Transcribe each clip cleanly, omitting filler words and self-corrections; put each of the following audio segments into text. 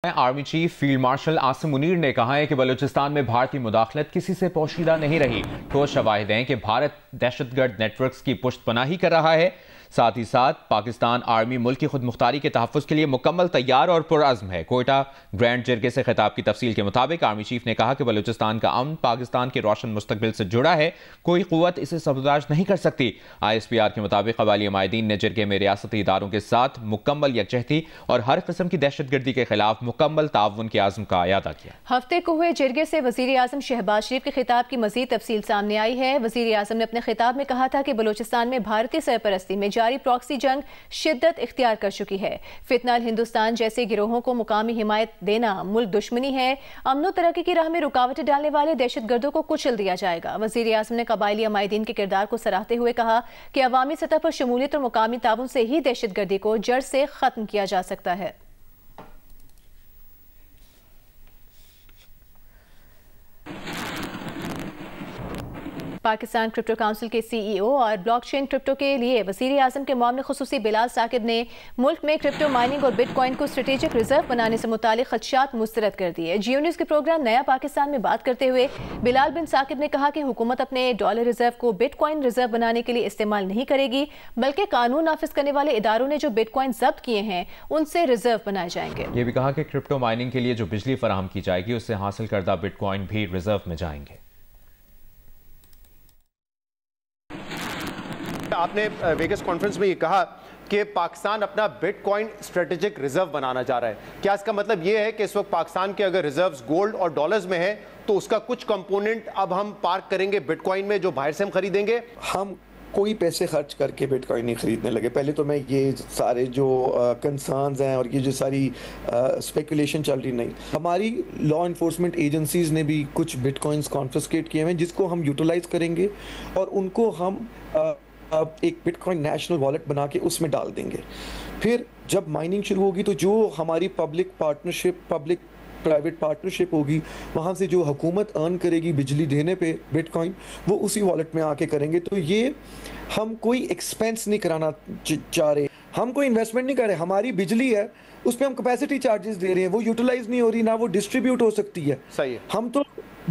Army chief field marshal Asim Munir نے کہا ہے کہ بلوچستان میں بھارتی مداخلت کسی سے پوشیدہ نہیں رہی۔ ٹھوس شواہد ہیں کہ بھارت دہشت گرد نیٹ ورکس کی پشت پناہی کر رہا ہے۔ ساتھ ہی ساتھ پاکستان آرمی ملک کی خود مختاری کے تحفظ کے لیے مکمل تیار اور پرعزم ہے۔ کوئٹہ گرینڈ جرگے سے خطاب کی تفصیل کے مطابق آرمی چیف نے کہا کہ بلوچستان کا امن پاکستان کے روشن مستقبل سے جڑا ہے، کوئی قوت اسے سبوتاژ نہیں کر سکتی۔ ISPR کے مطابق قبائلی عمائدین نے جرگے میں ریاستی اداروں کے ساتھ مکمل یکجہتی اور ہر قسم کی دہشت گردی کے خلاف مکمل تعاون کے عزم کا اعادہ کیا۔ ہفتے کو ہوئے جرگے سے وزیر اعظم شہباز شریف کے خطاب کی مزید تفصیل سامنے آئی ہے۔ وزیر اعظم نے اپنے خطاب میں کہا تھا کہ بلوچستان میں بھارتی سرپرستی میں جاری پراکسی جنگ شدت اختیار کر چکی ہے۔ فتنہ ہندوستان جیسے گروہوں کو مقامی حمایت دینا ملک دشمنی ہے۔ امن و ترقی کی راہ میں رکاوٹیں ڈالنے والے دہشت گردوں کو کچل دیا جائے گا۔ وزیر اعظم نے قبائلی عمائدین کے کردار کو سراہتے ہوئے کہا کہ عوامی سطح پر شمولیت اور مقامی تعاون سے ہی دہشت گردی کو جڑ سے ختم کیا جا سکتا ہے۔ پاکستان کرپٹو کونسل کے CEO اور بلاک چین کرپٹو کے لیے وزیر اعظم کے معاون خصوصی بلال ثاقب نے ملک میں کرپٹو مائننگ اور بٹ کوائن کو اسٹریٹجک ریزرو بنانے سے متعلق خدشات مسترد کر دیے۔ جیو نیوز کے پروگرام نیا پاکستان میں بات کرتے ہوئے بلال بن ثاقب نے کہا کہ حکومت اپنے ڈالر ریزرو کو بٹ کوائن ریزرو بنانے کے لیے استعمال نہیں کرے گی، بلکہ قانون نافذ کرنے والے اداروں نے جو بٹ کوائن ضبط کیے ہیں ان سے ریزرو بنائے جائیں گے۔ یہ بھی کہا کہ کرپٹو مائننگ کے لیے جو بجلی فراہم کی جائے گی اس سے حاصل کردہ بٹ کوائن بھی ریزرو میں جائیں گے۔ آپ نے ویگس کانفرنس میں یہ کہا کہ پاکستان اپنا بٹ کوائن اسٹریٹجک ریزرو بنانا چاہ رہا ہے۔ کیا اس کا مطلب یہ ہے کہ اس وقت پاکستان کے اگر ریزروز گولڈ اور ڈالرز میں ہیں تو اس کا کچھ کمپوننٹ اب ہم پارک کریں گے بٹ کوائن میں جو باہر سے ہم خریدیں گے؟ ہم کوئی پیسے خرچ کر کے بٹ کوائن نہیں خریدنے لگے۔ پہلے تو میں یہ سارے جو کنسرنز ہیں اور یہ جو ساری اسپیکولیشن چل رہی نہیں، ہماری لا انفورسمنٹ ایجنسیز نے بھی کچھ بٹ کوائنز کانفسکیٹ کیے ہیں جس کو ہم یوٹیلائز کریں گے اور ان کو ہم ایک بٹ کوائن نیشنل والیٹ بنا کے اس میں ڈال دیں گے۔ پھر جب مائننگ شروع ہوگی تو جو ہماری پبلک پرائیویٹ پارٹنرشپ ہوگی، وہاں سے جو حکومت ارن کرے گی بجلی دینے پہ بٹ کوائن، وہ اسی والیٹ میں آ کے کریں گے۔ تو یہ ہم کوئی ایکسپینس نہیں کرانا چاہ رہے، ہم کوئی انویسٹمنٹ نہیں کر رہے۔ ہماری بجلی ہے اس پہ ہم کیپیسٹی چارجز دے رہے ہیں، وہ یوٹیلائز نہیں ہو رہی، نہ وہ ڈسٹریبیوٹ ہو سکتی ہے۔ صحیح ہے۔ ہم تو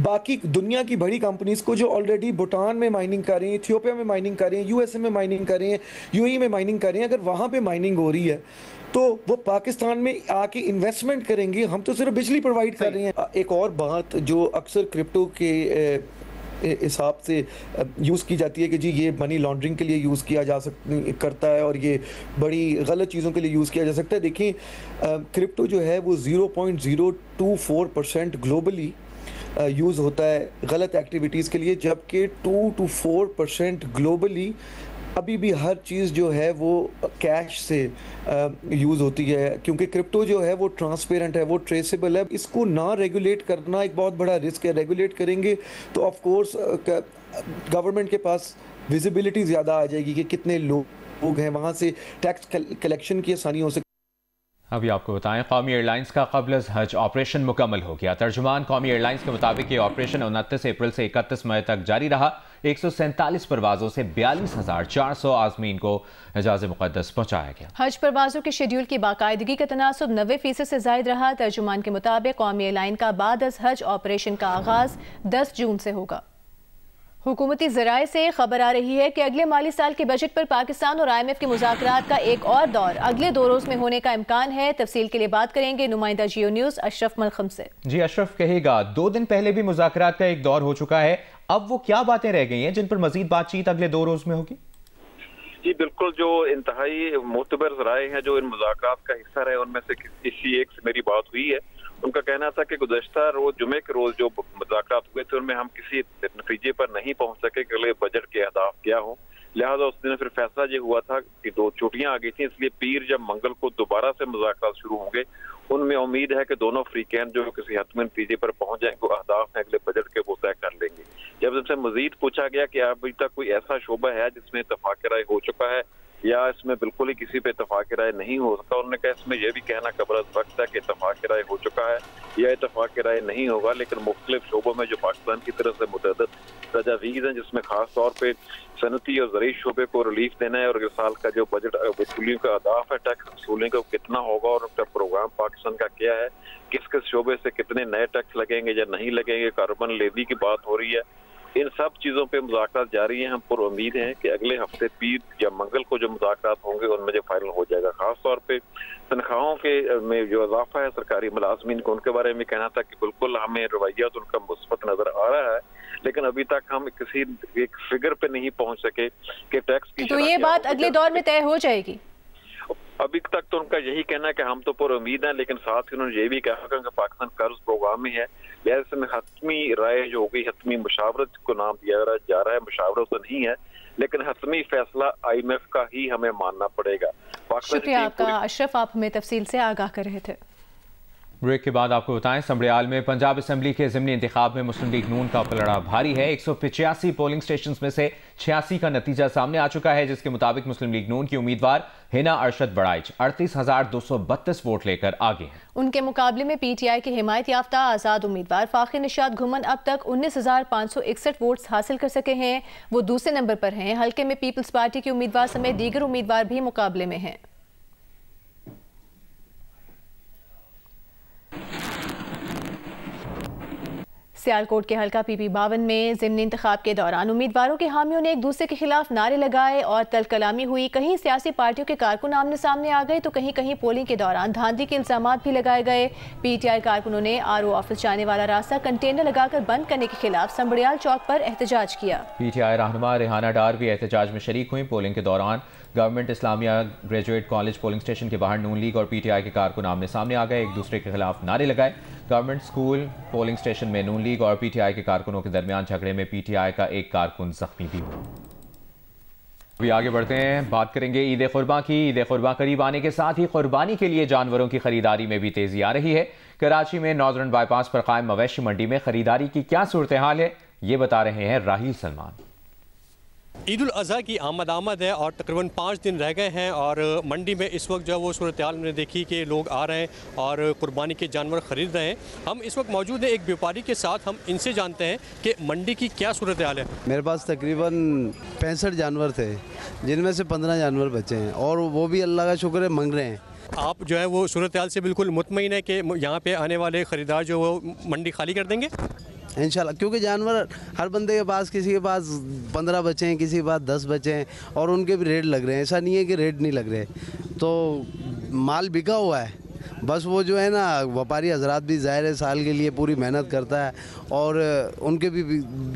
باقی دنیا کی بڑی کمپنیز کو جو آلریڈی بھوٹان میں مائننگ کر رہی ہیں، ایتھیوپیا میں مائننگ کر رہی ہیں، USA میں مائننگ کر رہی ہیں، UAE میں مائننگ کر رہی ہیں، اگر وہاں پہ مائننگ ہو رہی ہے تو وہ پاکستان میں آ کے انویسٹمنٹ کریں گے۔ ہم تو صرف بجلی پرووائڈ کر رہے ہیں۔ ایک اور بات جو اکثر کرپٹو کے حساب سے یوز کی جاتی ہے کہ جی یہ منی لانڈرنگ کے لیے یوز کیا جا کرتا ہے اور یہ بڑی غلط چیزوں کے لیے یوز کیا جا سکتا ہے۔ دیکھیں کرپٹو جو ہے وہ 0.024% گلوبلی یوز ہوتا ہے غلط ایکٹیویٹیز کے لیے، جبکہ 2 to 4% گلوبلی ابھی بھی ہر چیز جو ہے وہ کیش سے یوز ہوتی ہے، کیونکہ کرپٹو جو ہے وہ ٹرانسپیرنٹ ہے، وہ ٹریسیبل ہے۔ اس کو نہ ریگولیٹ کرنا ایک بہت بڑا رسک ہے۔ ریگولیٹ کریں گے تو آف کورس گورنمنٹ کے پاس ویزیبلٹی زیادہ آ جائے گی کہ کتنے لوگ ہیں، وہاں سے ٹیکس کلیکشن کی آسانی ہو سکتی ہے۔ ابھی آپ کو بتائیں قومی ایئر لائنز کا قبل از حج آپریشن مکمل ہو گیا۔ ترجمان قومی ایئر لائنز کے مطابق یہ آپریشن 29 اپریل سے 31 مئی تک جاری رہا۔ 147 پروازوں سے 42,400 عازمین کو حجاز مقدس پہنچایا گیا۔ حج پروازوں کے شیڈول کی باقاعدگی کا تناسب 90% سے زائد رہا۔ ترجمان کے مطابق قومی ایئر لائن کا بعد از حج آپریشن کا آغاز 10 جون سے ہوگا۔ حکومتی ذرائع سے خبر آ رہی ہے کہ اگلے مالی سال کے بجٹ پر پاکستان اور IMF کے مذاکرات کا ایک اور دور اگلے 2 روز میں ہونے کا امکان ہے۔ تفصیل کے لیے بات کریں گے نمائندہ جیو نیوز اشرف ملخم سے۔ جی اشرف، کہے گا 2 دن پہلے بھی مذاکرات کا ایک دور ہو چکا ہے، اب وہ کیا باتیں رہ گئی ہیں جن پر مزید بات چیت اگلے 2 روز میں ہوگی؟ جی بالکل، جو انتہائی معتبر ذرائع ہیں جو ان مذاکرات کا حصہ رہے ان میں سے کسی ایک سے میری بات ہوئی ہے۔ ان کا کہنا تھا کہ گزشتہ روز جمعے کے روز جو مذاکرات ہوئے تھے ان میں ہم کسی نتیجے پر نہیں پہنچ سکے کہ اگلے بجٹ کے اہداف کیا ہوں، لہٰذا اس دن پھر فیصلہ یہ ہوا تھا کہ 2 چھٹیاں آ گئی تھیں، اس لیے پیر جب منگل کو دوبارہ سے مذاکرات شروع ہوں گے ان میں امید ہے کہ دونوں فریقین جو کسی حتمی نتیجے پر پہنچ جائیں گے، اہداف ہیں اگلے بجٹ کے وہ طے کر لیں گے۔ جب ان سے مزید پوچھا گیا کہ ابھی تک کوئی ایسا شعبہ ہے جس میں اتفاق رائے ہو چکا ہے یا اس میں بالکل ہی کسی پہ اتفاق رائے نہیں ہو سکتا، انہوں نے کہا اس میں یہ بھی کہنا قبل از وقت ہے کہ اتفاق رائے ہو چکا ہے या इत्तेफाक राय नहीं होगा, लेकिन मुख्तलिफ शोबों में जो पाकिस्तान की तरफ से मुतअद्दिद तजावीज़ हैं, जिसमें खास तौर पे सनती और ज़रूरी शोबे को रिलीफ देना है, और इस साल का जो बजट वसूलियों का अहदाफ है टैक्स वसूलने का कितना होगा और उसका प्रोग्राम पाकिस्तान का क्या है, किस किस शोबे से कितने नए टैक्स लगेंगे या नहीं लगेंगे, कार्बन लेवी की बात हो रही है, इन सब चीज़ों पे मुज़ाकरात जारी हैं। हम पर उम्मीद हैं कि अगले हफ्ते पीर या मंगल को जो मुज़ाकरात होंगे उनमें जो फाइनल हो जाएगा। खास तौर पे तनख्वाहों के में जो इजाफा है सरकारी मुलाजमीन को, उनके बारे में कहना था कि बिल्कुल हमें रवैया तो उनका मुस्बत नजर आ रहा है, लेकिन अभी तक हम किसी एक फिगर पे नहीं पहुंच सके कि टैक्स की। तो ये बात अगले दौर में तय हो जाएगी? अभी तक तो उनका यही कहना है कि हम तो पर उम्मीद हैं, लेकिन साथ ही उन्होंने ये भी कहा कि पाकिस्तान कर्ज प्रोग्राम में है, लिहाजा में हतमी राय जो होगी, हतमी मुशावरत को नाम दिया जा रहा है, मुशावरत तो नहीं है, लेकिन हतमी फैसला IMF का ही हमें मानना पड़ेगा। शुक्रिया आपका अशरफ, आप हमें तफसील से आगाह कर रहे थे। ब्रेक के बाद आपको बताएं, संबड़ियाल में पंजाब असेंबली के ज़िमनी इंतखाब में मुस्लिम लीग नून का पलड़ा भारी है। 185 पोलिंग स्टेशन में से 86 का नतीजा सामने आ चुका है, जिसके मुताबिक मुस्लिम लीग नून की उम्मीदवार हिना अरशद बड़ाइच 38,232 वोट लेकर आगे हैं। उनके मुकाबले में PTI के हिमायत याफ्ता आज़ाद उम्मीदवार फाखिर निशात घुमन अब तक 19,561 वोट्स हासिल कर सके हैं, वो दूसरे नंबर पर हैं। हल्के में पीपल्स पार्टी के उम्मीदवार समेत दीगर उम्मीदवार भी मुकाबले में हैं। सियालकोट के हल्का PP 52 में ज़िमनी इंतखाब के दौरान उम्मीदवारों के हामियों ने एक दूसरे के खिलाफ नारे लगाए और तल कलामी हुई। कहीं सियासी पार्टियों के कारकुन आमने सामने आ गए तो कहीं कहीं पोलिंग के दौरान धांधली के इल्जामात भी लगाए गए। PTI कारकुनों ने RO ऑफिस जाने वाला रास्ता कंटेनर लगाकर बंद करने के खिलाफ संबड़ियाल चौक पर एहतजाज किया। PTI रहनुमा रेहाना डार भी एहतजाज में शरीक हुई। पोलिंग के दौरान government Islamia graduate college polling station के बाहर नून लीग और PTI के कारकुन आमने सामने आ गए, एक दूसरे के खिलाफ नारे लगाए। गवर्नमेंट स्कूल पोलिंग स्टेशन में नून लीग और PTI के कारकुनों के दरमियान झगड़े में PTI का एक कारकुन जख्मी भी हुआ। अभी आगे बढ़ते हैं, बात करेंगे ईद कुर्बान की। ईद कुर्बान करीब आने के साथ ही कुर्बानी के लिए जानवरों की खरीदारी में भी तेजी आ रही है। कराची में नॉर्दर्न बाईपास पर कायम मवेशी मंडी में खरीदारी की क्या सूरत हाल है, ये बता रहे हैं राहील सलमान। ईद उल अज़हा की आमद है और तकरीबन 5 दिन रह गए हैं और मंडी में इस वक्त जो है वो सूरत हाल मैंने देखी कि लोग आ रहे हैं और कुर्बानी के जानवर ख़रीद रहे हैं। हम इस वक्त मौजूद हैं एक व्यापारी के साथ, हम इनसे जानते हैं कि मंडी की क्या सूरत हाल है। मेरे पास तकरीबन 65 जानवर थे, जिनमें से 15 जानवर बचे हैं और वो भी अल्लाह का शुक्र है मंग रहे हैं। आप जो है वो सूरत हाल से बिल्कुल मुतमईन है कि यहाँ पे आने वाले ख़रीदार जो वो मंडी खाली कर देंगे इंशाल्लाह, क्योंकि जानवर हर बंदे के पास, किसी के पास 15 बचे हैं, किसी के पास 10 बचे हैं और उनके भी रेट लग रहे हैं। ऐसा नहीं है कि रेट नहीं लग रहे, तो माल बिका हुआ है। बस वो जो है ना, व्यापारी हजरात भी ज़ाहिर है साल के लिए पूरी मेहनत करता है और उनके भी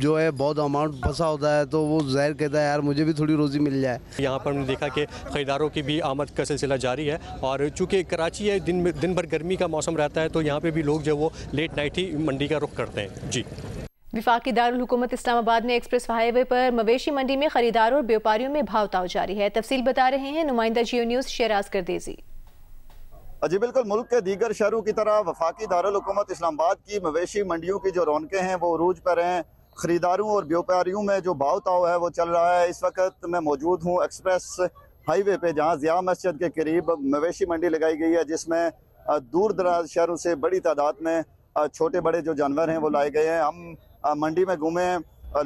जो है बहुत अमाउंट फंसा होता है, तो वो ज़ाहिर कहता है यार मुझे भी थोड़ी रोज़ी मिल जाए। यहाँ पर हमने देखा कि ख़रीदारों की भी आमद का सिलसिला जारी है और चूँकि कराची है, दिन भर गर्मी का मौसम रहता है, तो यहाँ पर भी लोग जो वो लेट नाइट ही मंडी का रुख करते हैं। जी, वफाकी दारुल हुकूमत इस्लामाबाद में एक्सप्रेस हाईवे पर मवेशी मंडी में खरीदारों और व्यापारियों में भाव ताव जारी है। तफसील बता रहे हैं नुमाइंदा जियो न्यूज़ शेराज करदेजी। जी बिल्कुल, मुल्क के दीगर शहरों की तरह वफाकी दारुल हुकूमत इस्लामाबाद की मवेशी मंडियों की जो रौनकें हैं वो अरूज पर हैं। ख़रीदारों और व्यापारियों में जो भाव ताव है वो चल रहा है। इस वक्त मैं मौजूद हूँ एक्सप्रेस हाईवे पे, जहाँ ज़िया मस्जिद के करीब मवेशी मंडी लगाई गई है, जिसमें दूर दराज शहरों से बड़ी तादाद में छोटे बड़े जो जानवर हैं वो लाए गए हैं। हम मंडी में घूमे,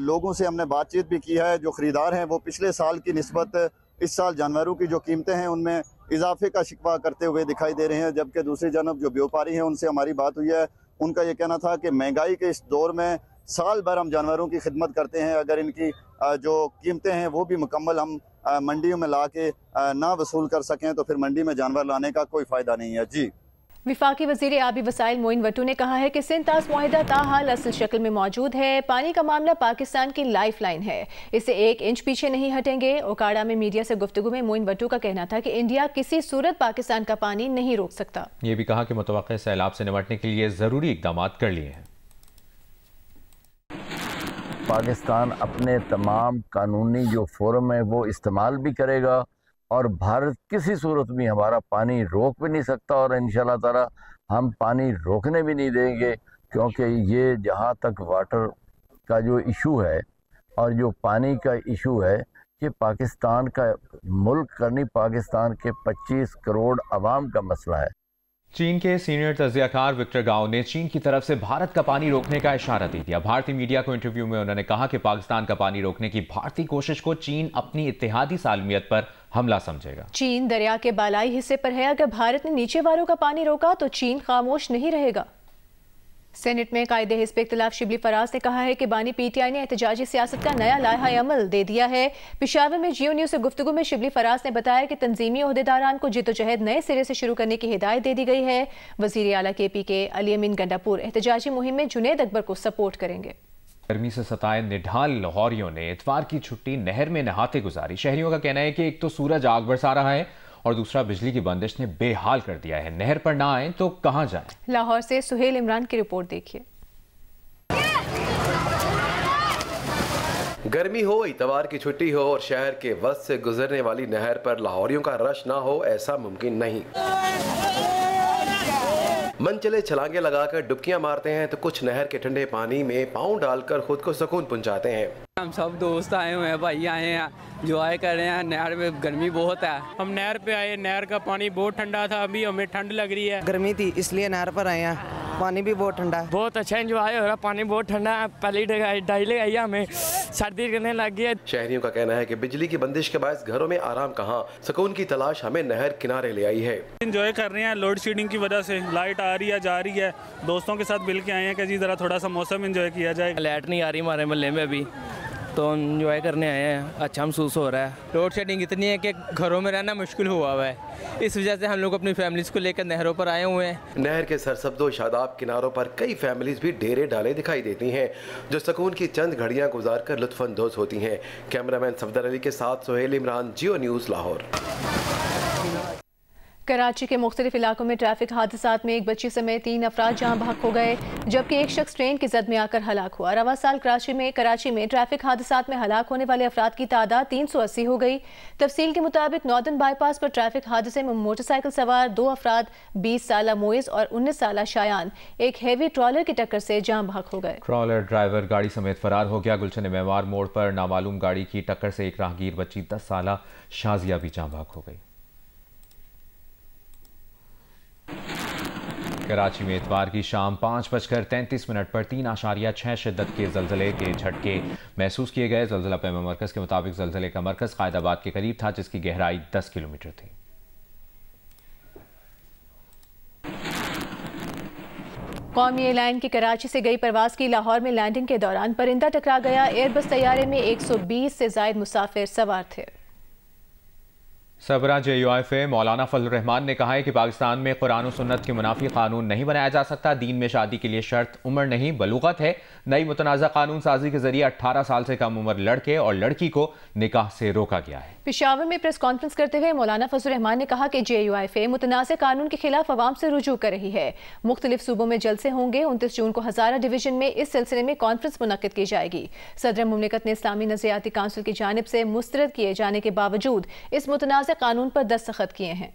लोगों से हमने बातचीत भी की है। जो ख़रीदार हैं वो पिछले साल की निस्बत इस साल जानवरों की जो कीमतें हैं उनमें इजाफे का शिकवा करते हुए दिखाई दे रहे हैं, जबकि दूसरी जानब जो व्यापारी हैं उनसे हमारी बात हुई है, उनका ये कहना था कि महंगाई के इस दौर में साल भर हम जानवरों की खिदमत करते हैं, अगर इनकी जो कीमतें हैं वो भी मुकम्मल हम मंडियों में ला के ना वसूल कर सकें तो फिर मंडी में जानवर लाने का कोई फ़ायदा नहीं है। जी, विफाकी वज़ीर आबी वसाइल मोइन वट्टू ने कहा है कि सिंध तास मुआहिदा ताहाल असल शक्ल में मौजूद है। पानी का मामला पाकिस्तान की लाइफ लाइन है, इसे 1 इंच पीछे नहीं हटेंगे। ओकाड़ा में मीडिया से गुफ्तगू में मोइन वट्टू का कहना था कि इंडिया किसी सूरत पाकिस्तान का पानी नहीं रोक सकता। ये भी कहा कि मुतवक्किल सैलाब से निपटने के लिए ज़रूरी इक़दाम कर लिए हैं। पाकिस्तान अपने तमाम कानूनी जो फोरम है वो इस्तेमाल भी करेगा और भारत किसी सूरत में हमारा पानी रोक भी नहीं सकता और इंशाल्लाह ताला हम पानी रोकने भी नहीं देंगे, क्योंकि ये जहाँ तक वाटर का जो इशू है और जो पानी का इशू है, ये पाकिस्तान का मुल्क का नहीं, पाकिस्तान के 25 करोड़ आवाम का मसला है। चीन के सीनियर तज्जियाकार विक्टर गाओ ने चीन की तरफ से भारत का पानी रोकने का इशारा दे दिया। भारतीय मीडिया को इंटरव्यू में उन्होंने कहा कि पाकिस्तान का पानी रोकने की भारतीय कोशिश को चीन अपनी इत्तेहादी सालमियत पर हमला समझेगा। चीन दरिया के बालाई हिस्से पर है, अगर भारत ने नीचे वालों का पानी रोका तो चीन खामोश नहीं रहेगा। सेनेट में कायदे हिस्ब इख्तिलाफ शिबली फराज ने कहा है कि बानी पीटीआई ने एहतजाजी सियासत का नया लाहा अमल दे दिया है। पेशावर में जियो न्यूज़ से गुफ्तगू में शिबली फराज ने बताया कि तंजीमी ओहदेदारान को जिद्दोजहद नए सिरे से शुरू करने की हिदायत दे दी गई है। वज़ीर आला केपी के अली अमीन गंडापुर एहतजाजी मुहिम में जुनेद अकबर को सपोर्ट करेंगे। गर्मी से सताए निढाल लाहौरियों ने इतवार की छुट्टी नहर में नहाते गुजारी। शहरियों का कहना है कि एक तो सूरज आग बरसा रहा है और दूसरा बिजली की बंदिश ने बेहाल कर दिया है। नहर पर ना आए तो कहां जाएं? लाहौर से सुहेल इमरान की रिपोर्ट देखिए। गर्मी हो, इतवार की छुट्टी हो और शहर के वस्त से गुजरने वाली नहर पर लाहौरियों का रश ना हो, ऐसा मुमकिन नहीं। मन चले छलांगे लगाकर डुबकियां मारते हैं तो कुछ नहर के ठंडे पानी में पाँव डालकर खुद को सुकून पहुंचाते हैं। हम सब दोस्त आए हुए हैं, भाई आए हैं, जो आए कर रहे हैं। नहर में गर्मी बहुत है, हम नहर पे आए, नहर का पानी बहुत ठंडा था, अभी हमें ठंड लग रही है। गर्मी थी इसलिए नहर पर आए हैं, पानी भी बहुत ठंडा है। बहुत अच्छा एंजॉय हो रहा, पानी बहुत ठंडा है। पहली डाई लगाई हमें, सर्दी करने लग गई है। शहरियों का कहना है कि बिजली की बंदिश के बायस घरों में आराम कहाँ, सुकून की तलाश हमें नहर किनारे ले आई है। एंजॉय कर रहे हैं, लोड शेडिंग की वजह से लाइट आ रही है जा रही है, दोस्तों के साथ मिल के आए हैं कि जी जरा थोड़ा सा मौसम एंजॉय किया जाए। लाइट नहीं आ रही हमारे मोहल्ले में अभी, तो एंजॉय करने आए हैं, अच्छा महसूस हो रहा है। लोड शेडिंग इतनी है कि घरों में रहना मुश्किल हुआ हुआ है, इस वजह से हम लोग अपनी फैमिलीज को लेकर नहरों पर आए हुए हैं। नहर के सरसब्दो शादाब किनारों पर कई फैमिलीज भी डेरे डाले दिखाई देती हैं, जो सुकून की चंद घड़ियां गुजारकर लुत्फानंदोज होती हैं। कैमरामैन सफदर अली के साथ सुहेल इमरान, जियो न्यूज़ लाहौर। कराची के मुख्तलिफ इलाकों में ट्रैफिक हादसात में एक बच्ची समेत 3 अफराद जहां बहक हो गए, जबकि एक शख्स ट्रेन की जद में आकर हलाक हुआ। रवा साल कराची में ट्रैफिक हादसात में हलाक होने वाले अफराद की तादाद 380 हो गई। तफसील के मुताबिक नॉर्दर्न बाईपास पर ट्रैफिक हादसे में मोटरसाइकिल सवार 2 अफराद 20 साला मोइज और 19 साला शायान एक हेवी ट्रॉलर की टक्कर से जहां बहक हो गए। ट्रॉलर ड्राइवर गाड़ी समेत फरार हो गया। गुलशन मेवार मोड़ पर नामालूम गाड़ी की टक्कर से एक राहगीर बच्ची 10 साला शाजिया भी जहां बहक हो गई। कराची में इतवार की शाम 5:33 पर 3.6 शिद्दत के ज़लज़ले के झटके महसूस किए गए। ज़लज़ला पैमा मरकज़ के मुताबिक ज़लज़ले का मरकज़ कायदाबाद के करीब था, जिसकी गहराई 10 किलोमीटर थी। कौमी एयरलाइन की कराची से गई परवाज़ की लाहौर में लैंडिंग के दौरान परिंदा टकरा गया। एयरबस तैयारे में 120 से ज़ायद मुसाफिर सवार थे। सबरा JUIFA मौलाना फजल रहमान ने कहा है कि पाकिस्तान में कुरान और सुन्नत के मुनाफी कानून नहीं बनाया जा सकता। दीन में शादी के लिए शर्त उम्र नहीं बलूगत है। नई मुतनाज़ा कानून साजी के जरिए 18 साल से कम उम्र लड़के और लड़की को निकाह से रोका गया है। पेशावर में प्रेस कॉन्फ्रेंस करते हुए मौलाना फजल रहमान ने कहा कि JUIFA मुतनाज़ा कानून के खिलाफ अवाम से रुजू कर रही है। मुख्तलिफ सूबों में जलसे होंगे। 29 जून को हज़ारा डिवीजन में इस सिलसिले में कॉन्फ्रेंस मुनक्किद की जाएगी। सदर मुमलिकत ने इस्लामी नज़रियाती काउंसिल की जानिब से मुस्तरद किए जाने के बावजूद इस मुतनाज़ा कानून पर दस्तखत किए हैं।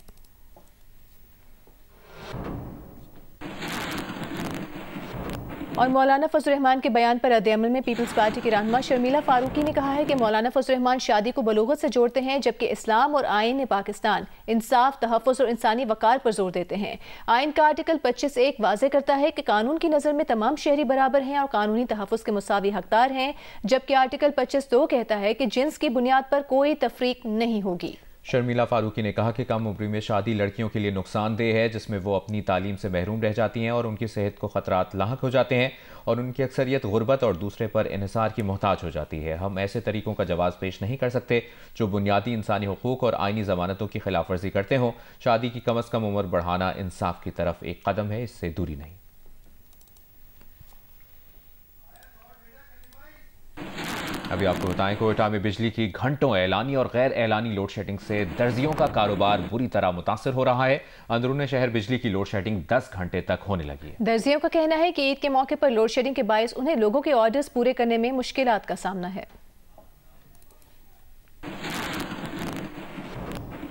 और मौलाना फजल रहमान के बयान पर रद्द-ए-अमल में पीपल्स पार्टी की रहनुमा शर्मिला फारूकी ने कहा है कि मौलाना फजल रहमान शादी को बलूगत से जोड़ते हैं, जबकि इस्लाम और आइन पाकिस्तान इंसाफ, तहफ़्फ़ुज़ और इंसानी वक़ार पर जोर देते हैं। आइन का आर्टिकल 25(1) वाज़े करता है कि कानून की नज़र में तमाम शहरी बराबर हैं और कानूनी तहफ़्फ़ुज़ के मुसावी हकदार हैं, जबकि आर्टिकल 25(2) कहता है कि जिन्स की बुनियाद पर कोई तफरीक नहीं होगी। शर्मिला फारूकी ने कहा कि कम उम्र में शादी लड़कियों के लिए नुकसानदेह है, जिसमें वो अपनी तालीम से महरूम रह जाती हैं और उनकी सेहत को खतरात लाहक हो जाते हैं और उनकी अक्सरियत गुर्बत और दूसरे पर इन्हिसार की मोहताज हो जाती है। हम ऐसे तरीकों का जवाब पेश नहीं कर सकते जो बुनियादी इंसानी हुकूक और आइनी ज़मानतों की खिलाफ वर्जी करते हों। शादी की कम अज़ कम उम्र बढ़ाना इंसाफ की तरफ एक कदम है, इससे दूरी नहीं। अभी आपको बताएं, कोयटा में बिजली की घंटों एलानी और गैर एलानी लोड शेडिंग से दर्जियों का कारोबार बुरी तरह मुतासर हो रहा है। अंदरूनी शहर बिजली की लोड शेडिंग 10 घंटे तक होने लगी है। दर्जियों का कहना है कि ईद के मौके पर लोड शेडिंग के बायस उन्हें लोगों के ऑर्डर्स पूरे करने में मुश्किलात का सामना है।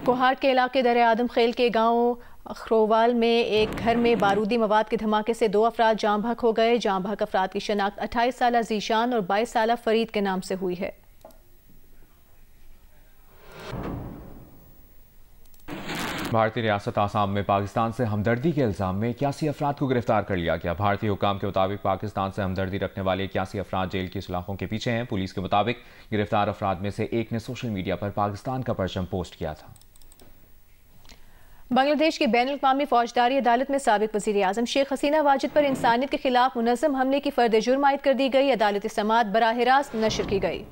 कोहाट के इलाके दर आदम खेल के गांव खरोवाल में एक घर में बारूदी मवाद के धमाके से 2 अफराद जाँ बहक हो गए। जाँ बहक अफराद की शनाख्त 28 साला जीशान और 22 साला फरीद के नाम से हुई है। भारतीय रियासत आसाम में पाकिस्तान से हमदर्दी के इल्जाम में 81 अफराद को गिरफ्तार कर लिया गया। भारतीय हुकाम के मुताबिक पाकिस्तान से हमदर्दी रखने वाले 81 अफराद जेल की सलाखों के पीछे हैं। पुलिस के मुताबिक गिरफ्तार अफराद में से एक ने सोशल मीडिया पर पाकिस्तान का परचम पोस्ट किया था। बांग्लादेश की बैनुल-अक़वामी फौजदारी अदालत में साबिक वज़ीर आज़म शेख हसीना वाजिद पर इंसानियत के खिलाफ मुनज़्ज़म हमले की फर्द जुर्म आयद कर दी गई। अदालती समाअत बराह रास्त नशर की गई।